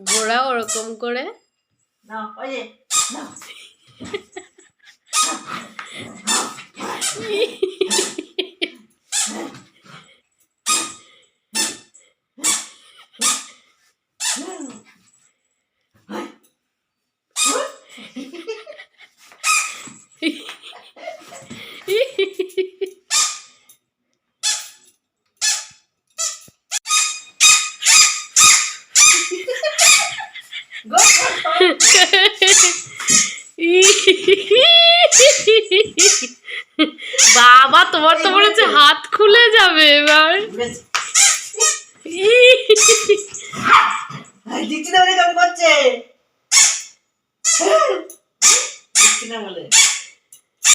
ঘোরা ওরকম করে না ওই যে না বাবা তোমার তো মনে হচ্ছে হাত খুলে যাবে এবার দিচ্ছি না বলে কেমন করছে দিচ্ছি না বলে